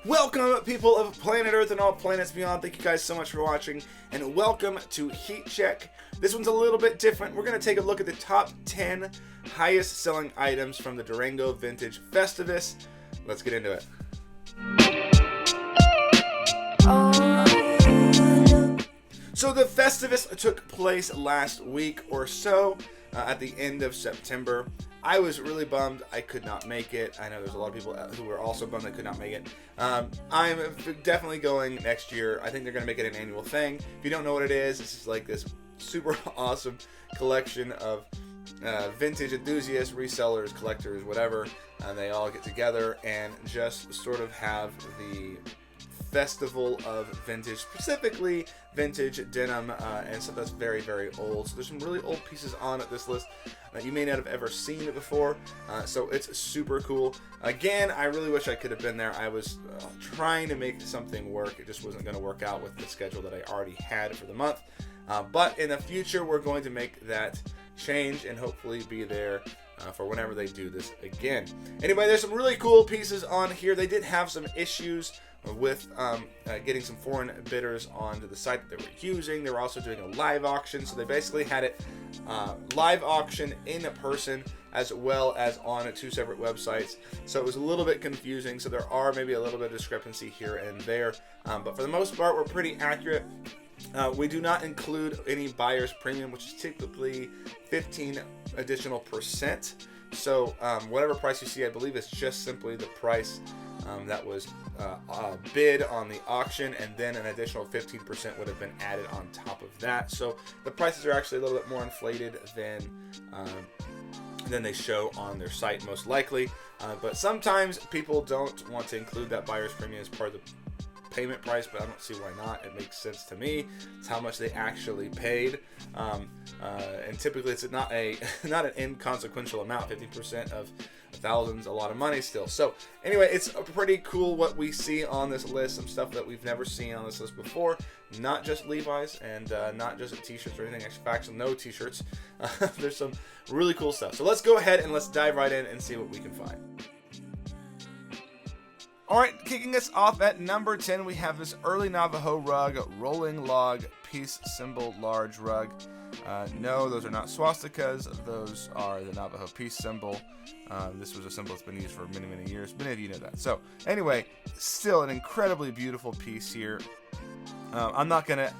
Welcome, people of planet Earth and all planets beyond. Thank you guys so much for watching, and welcome to Heat Check. This one's a little bit different. We're going to take a look at the top 10 highest selling items from the Durango Vintage Festivus. Let's get into it. So the Festivus took place last week or so, at the end of September. I was really bummed I could not make it. I know there's a lot of people who were also bummed I could not make it. I'm definitely going next year. I think they're going to make it an annual thing. If you don't know what it is, this is like this super awesome collection of vintage enthusiasts, resellers, collectors, whatever. And they all get together and just sort of have the festival of vintage, specifically vintage denim and stuff that's very, very old. So there's some really old pieces on this list that you may not have ever seen it before, so it's super cool. Again, I really wish I could have been there. I was trying to make something work. It just wasn't going to work out with the schedule that I already had for the month, but in the future we're going to make that change and hopefully be there for whenever they do this again. Anyway, there's some really cool pieces on here. They did have some issues with getting some foreign bidders onto the site that they were using. They were also doing a live auction, so they basically had it live auction in person as well as on two separate websites. So it was a little bit confusing, so there are maybe a little bit of discrepancy here and there, but for the most part we're pretty accurate. We do not include any buyer's premium, which is typically 15 additional percent. So whatever price you see, I believe it's just simply the price that was bid on the auction, and then an additional 15% would have been added on top of that. So the prices are actually a little bit more inflated than they show on their site, most likely. But sometimes people don't want to include that buyer's premium as part of the payment price, but I don't see why not. It makes sense to me. It's how much they actually paid, and typically it's not an inconsequential amount. 15% of thousands, a lot of money still. So anyway, it's pretty cool what we see on this list. Some stuff that we've never seen on this list before. Not just Levi's and not just t-shirts or anything. Actually, no t-shirts. There's some really cool stuff. So let's go ahead and let's dive right in and see what we can find. Alright, kicking us off at number 10, we have this early Navajo rug, rolling log, peace symbol, large rug. No, those are not swastikas. Those are the Navajo peace symbol. This was a symbol that's been used for many, many years. Many of you know that. So, anyway, still an incredibly beautiful piece here. I'm not going to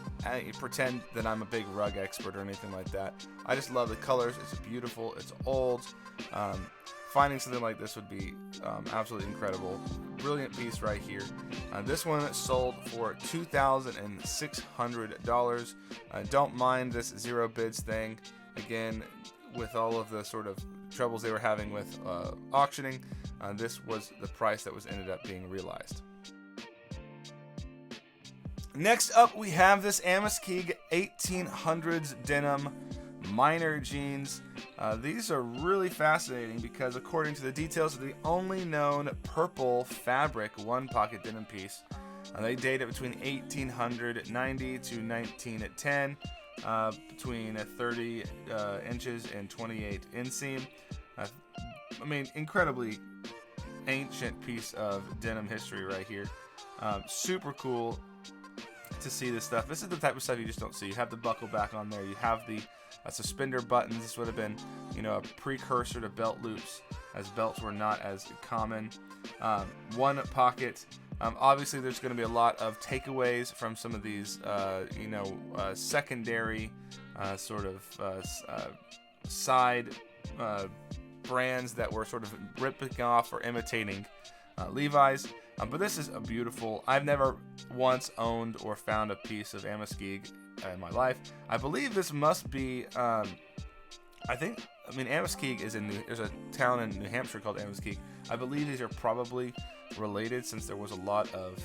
pretend that I'm a big rug expert or anything like that. I just love the colors. It's beautiful. It's old. Finding something like this would be absolutely incredible. Brilliant piece right here. This one sold for $2,600. Don't mind this zero bids thing. Again, with all of the sort of troubles they were having with auctioning, this was the price that was ended up being realized. Next up, we have this Amiskig 1800s denim minor jeans. These are really fascinating because according to the details of the only known purple fabric one pocket denim piece, they date it between 1890 to 1910, between 30 inches and 28 inseam. I mean, incredibly ancient piece of denim history right here. Super cool to see this stuff. This is the type of stuff you just don't see. You have the buckle back on there. You have the suspender buttons. This would have been, a precursor to belt loops, as belts were not as common. One pocket. Obviously, there's going to be a lot of takeaways from some of these, secondary sort of side brands that were sort of ripping off or imitating Levi's. But this is a beautiful. I've never once owned or found a piece of Amiskig in my life. I believe this must be. Amiskig is there's a town in New Hampshire called Amiskig. I believe these are probably related since there was a lot of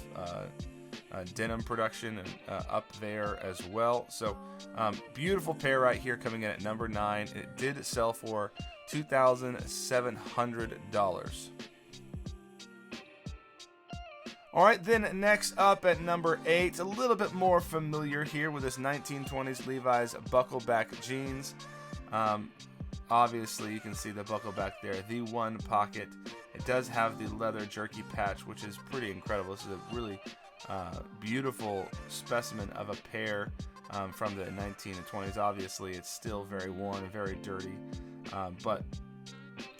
denim production up there as well. So beautiful pair right here coming in at number 9. It did sell for $2,700. Alright, then next up at number 8, a little bit more familiar here with this 1920s Levi's buckleback jeans. Obviously, you can see the buckle back there, the one pocket. It does have the leather jerky patch, which is pretty incredible. This is a really beautiful specimen of a pair from the 1920s. Obviously, it's still very worn and very dirty, but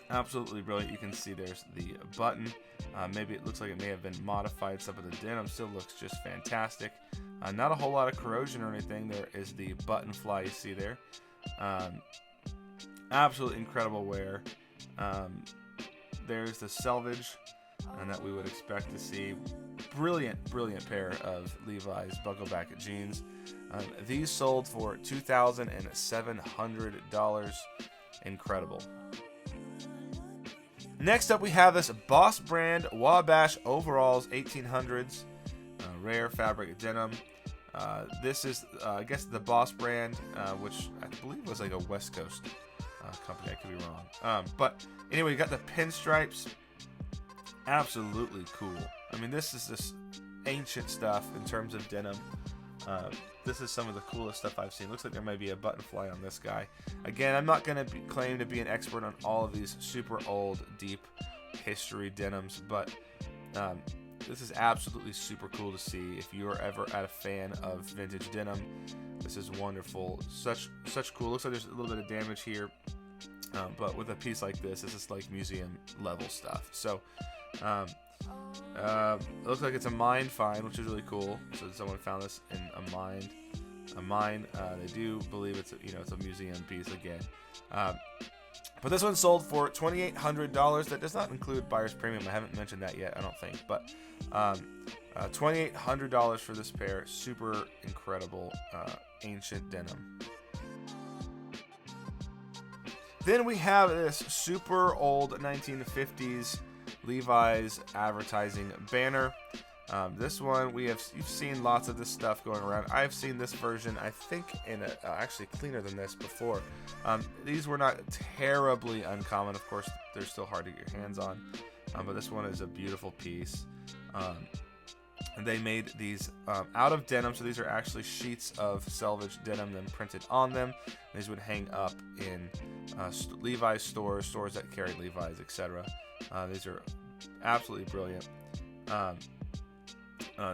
absolutely brilliant. You can see there's the button. Maybe it looks like it may have been modified. Some of the denim still looks just fantastic. Not a whole lot of corrosion or anything. There is the button fly you see there. Absolutely incredible wear. There's the selvage that we would expect to see. Brilliant pair of Levi's buckleback jeans. These sold for $2,700. Incredible. Next up, we have this Boss brand Wabash overalls, 1800s, rare fabric denim. This is, I guess, the Boss brand, which I believe was like a West Coast company. I could be wrong. But anyway, you got the pinstripes. Absolutely cool. I mean, this is this ancient stuff in terms of denim. This is some of the coolest stuff I've seen. Looks like there might be a button fly on this guy. Again, I'm not going to claim to be an expert on all of these super old, deep history denims, but this is absolutely super cool to see. If you are ever a fan of vintage denim, this is wonderful. Such cool. Looks like there's a little bit of damage here, but with a piece like this is like museum level stuff. So it looks like it's a mine find, which is really cool. So someone found this in a mine. They do believe it's a museum piece again. But this one sold for $2,800. That does not include buyer's premium. I haven't mentioned that yet, I don't think. But $2,800 for this pair. Super incredible ancient denim. Then we have this super old 1950s Levi's advertising banner. This one you've seen lots of this stuff going around. I've seen this version, I think, in actually cleaner than this before. These were not terribly uncommon. Of course, they're still hard to get your hands on, but this one is a beautiful piece. And they made these out of denim, so these are actually sheets of selvage denim then printed on them. These would hang up in Levi's stores that carry Levi's, etc. These are absolutely brilliant.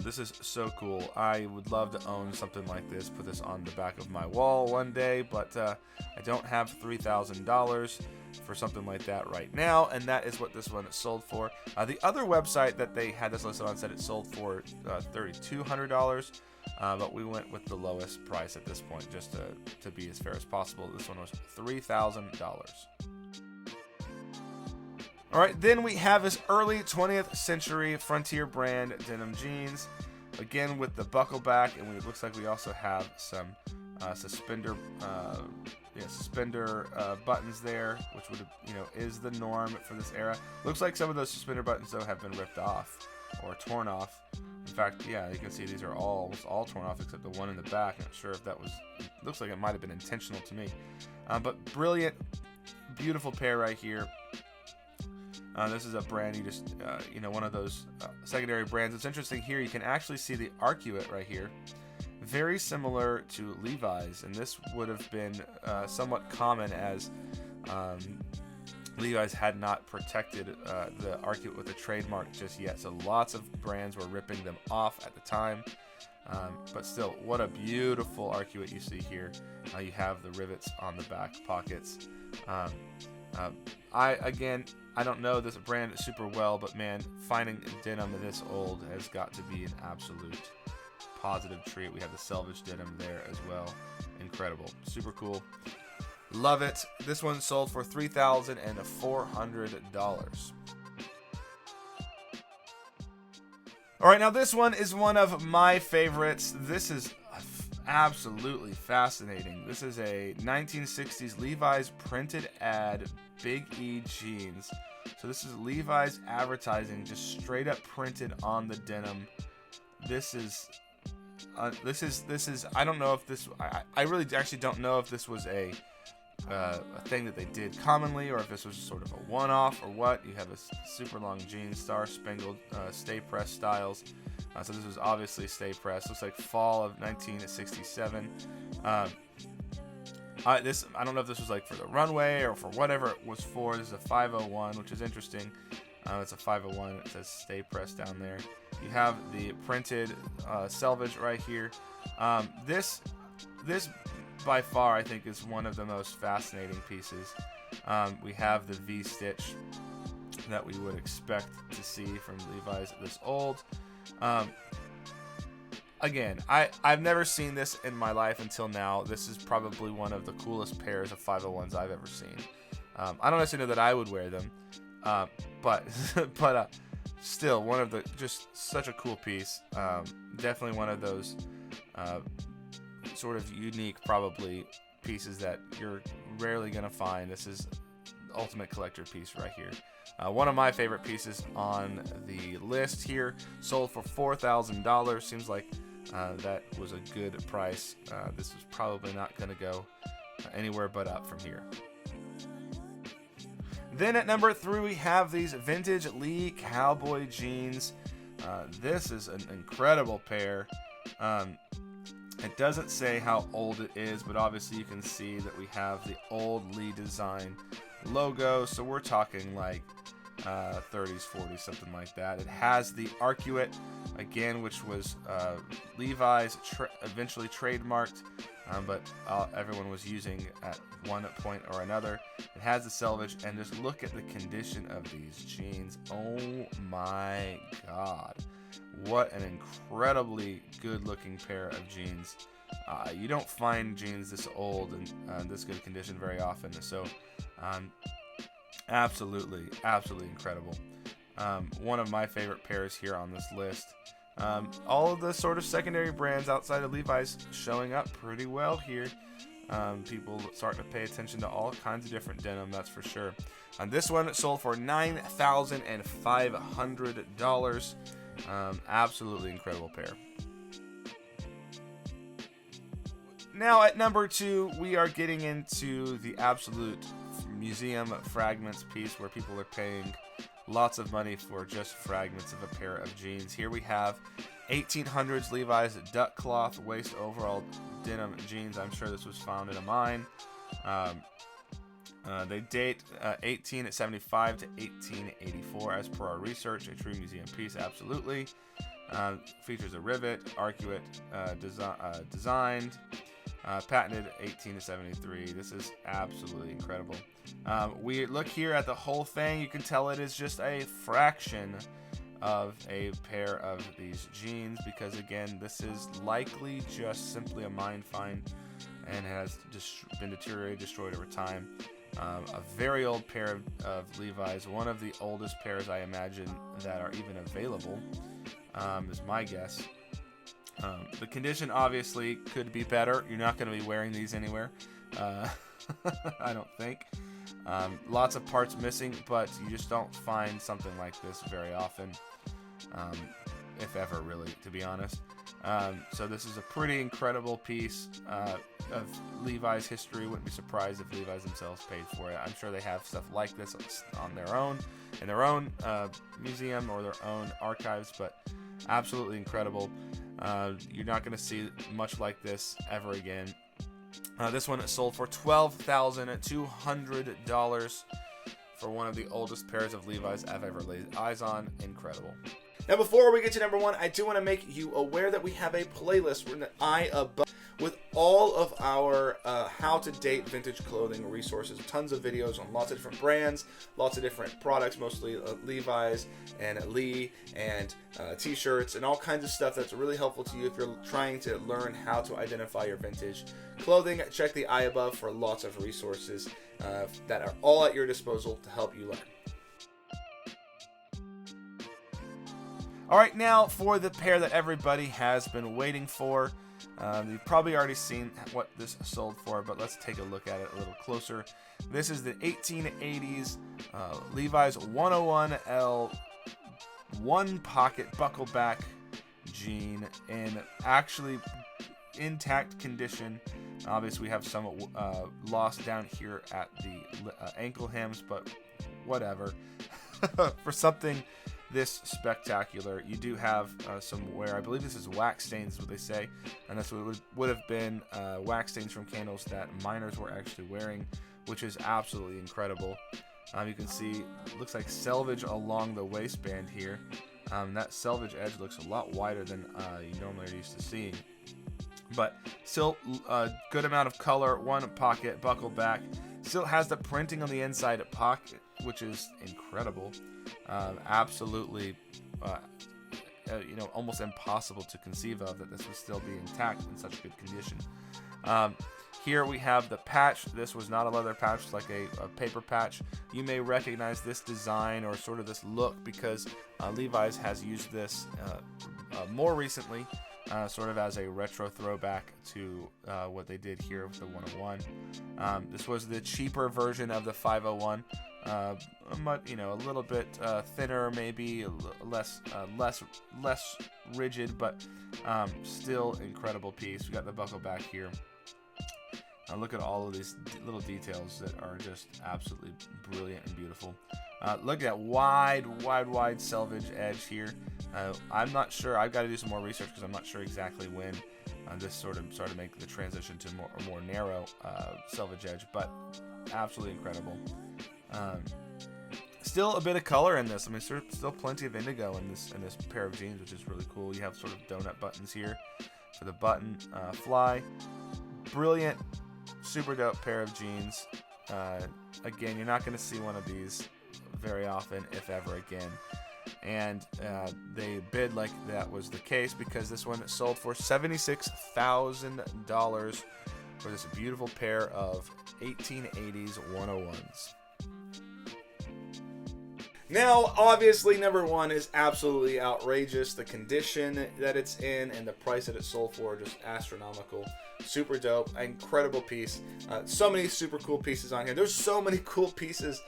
This is so cool. I would love to own something like this, put this on the back of my wall one day, but I don't have $3,000 for something like that right now, and that is what this one is sold for. The other website that they had this listed on said it sold for $3,200, but we went with the lowest price at this point just to be as fair as possible. This one was $3,000. All right, then we have this early 20th century Frontier brand denim jeans, again with the buckle back, and it looks like we also have some suspender buttons there, which would is the norm for this era. Looks like some of those suspender buttons though have been ripped off or torn off. In fact, yeah, you can see these are almost all torn off except the one in the back. Not sure if that was. Looks like it might have been intentional to me, but brilliant, beautiful pair right here. This is a brand you just, one of those secondary brands. It's interesting here, you can actually see the arcuate right here. Very similar to Levi's, and this would have been somewhat common as Levi's had not protected the arcuate with a trademark just yet. So lots of brands were ripping them off at the time. But still, what a beautiful arcuate you see here. You have the rivets on the back pockets. I don't know this brand super well, but man, finding denim this old has got to be an absolute positive treat. We have the selvage denim there as well. Incredible. Super cool. Love it. This one sold for $3,400. All right, now this one is one of my favorites. This is absolutely fascinating. This is a 1960s Levi's printed ad, Big E jeans. So this is Levi's advertising, just straight up printed on the denim. This is. I don't know if this. I really actually don't know if this was a thing that they did commonly, or if this was sort of a one-off, or what. You have a super long jean, star-spangled stay press styles. So this was obviously stay press. Looks like fall of 1967. I don't know if this was like for the runway or for whatever it was for. This is a 501, which is interesting. It's a 501. It says Stay Pressed down there. You have the printed selvage right here. This by far I think is one of the most fascinating pieces. We have the V-stitch that we would expect to see from Levi's this old. Again, I've never seen this in my life until now. This is probably one of the coolest pairs of 501s I've ever seen. I don't necessarily know that I would wear them, but still one of the, just such a cool piece. Definitely one of those sort of unique probably pieces that you're rarely gonna find. This is ultimate collector piece right here. One of my favorite pieces on the list here, sold for $4,000. Seems like that was a good price. This is probably not going to go anywhere but up from here. Then at number 3, we have these vintage Lee cowboy jeans. This is an incredible pair. It doesn't say how old it is, but obviously you can see that we have the old Lee design logo. So we're talking like 30s, 40s, something like that. It has the arcuate again, which was Levi's eventually trademarked, but everyone was using at one point or another. It has the selvage, and just look at the condition of these jeans. Oh my god, what an incredibly good looking pair of jeans. You don't find jeans this old and this good condition very often, so absolutely incredible. One of my favorite pairs here on this list. All of the sort of secondary brands outside of Levi's showing up pretty well here. People starting to pay attention to all kinds of different denim, that's for sure. This one sold for $9,500. Absolutely incredible pair. Now at number 2, we are getting into the absolute museum fragments piece where people are paying lots of money for just fragments of a pair of jeans. Here we have 1800s Levi's duck cloth waist overall denim jeans. I'm sure this was found in a mine. They date 1875 to 1884 as per our research. A true museum piece, absolutely. Features a rivet, arcuate designed. Patented 18 to 73. This is absolutely incredible. We look here at the whole thing. You can tell it is just a fraction of a pair of these jeans, because again, this is likely just simply a mine find and has been deteriorated, destroyed over time. A very old pair of Levi's, one of the oldest pairs I imagine that are even available, is my guess. The condition obviously could be better. You're not going to be wearing these anywhere, I don't think. Lots of parts missing, but you just don't find something like this very often, if ever, really, to be honest. So this is a pretty incredible piece of Levi's history. Wouldn't be surprised if Levi's themselves paid for it. I'm sure they have stuff like this on their own, in their own museum or their own archives, but absolutely incredible. You're not going to see much like this ever again. This one sold for $12,200 for one of the oldest pairs of Levi's I've ever laid eyes on. Incredible. Now, before we get to number 1, I do want to make you aware that we have a playlist in the eye above with all of our how to date vintage clothing resources. Tons of videos on lots of different brands, lots of different products, mostly Levi's and Lee, and t-shirts and all kinds of stuff that's really helpful to you if you're trying to learn how to identify your vintage clothing. Check the eye above for lots of resources that are all at your disposal to help you learn. All right, now for the pair that everybody has been waiting for. You've probably already seen what this sold for, but let's take a look at it a little closer. This is the 1880s Levi's 101L one pocket buckle back jean in actually intact condition. Obviously, we have some lost down here at the ankle hems, but whatever. For something this spectacular, you do have some wear. I believe this is wax stains, is what they say, and that's what would have been wax stains from candles that miners were actually wearing, which is absolutely incredible. You can see, looks like selvage along the waistband here. That selvage edge looks a lot wider than you normally are used to seeing. But still a good amount of color, one pocket, buckle back. Still has the printing on the inside pocket, which is incredible. Absolutely, almost impossible to conceive of that this would still be intact in such good condition. Here we have the patch. This was not a leather patch, it's like a paper patch. You may recognize this design or sort of this look because Levi's has used this more recently, sort of as a retro throwback to what they did here with the 101. This was the cheaper version of the 501. A little bit thinner, maybe less rigid, but still incredible piece. We got the buckle back here. Look at all of these little details that are just absolutely brilliant and beautiful. Look at that wide selvage edge here. I'm not sure. I've got to do some more research because I'm not sure exactly when this sort of started making the transition to a more narrow selvage edge, but absolutely incredible. Still a bit of color in this. I mean, still plenty of indigo in this pair of jeans, which is really cool. You have sort of donut buttons here for the button fly. Brilliant, super dope pair of jeans. Again, you're not going to see one of these very often, if ever again. And they bid like that was the case because this one sold for $76,000 for this beautiful pair of 1880s 101s. Now, obviously, number one is absolutely outrageous. The condition that it's in and the price that it sold for are just astronomical. Super dope. Incredible piece. So many super cool pieces on here. There's so many cool pieces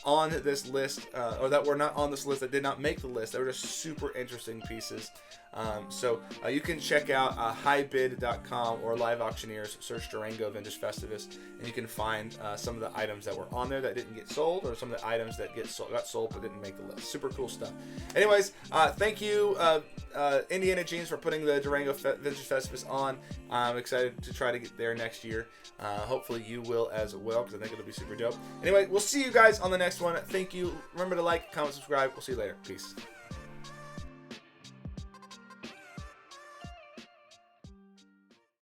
on this list, or that were not on this list, that did not make the list. They were just super interesting pieces. So you can check out highbid.com or Live Auctioneers, search Durango Vintage Festivus, and you can find some of the items that were on there that didn't get sold, or some of the items that got sold but didn't make the list. Super cool stuff. Anyways, thank you, Indiana Jeans, for putting the Durango Vintage Festivus on. I'm excited to try to get there next year. Hopefully you will as well, because I think it'll be super dope. Anyway, we'll see you guys on the next one. Thank you. Remember to like, comment, subscribe. We'll see you later. Peace.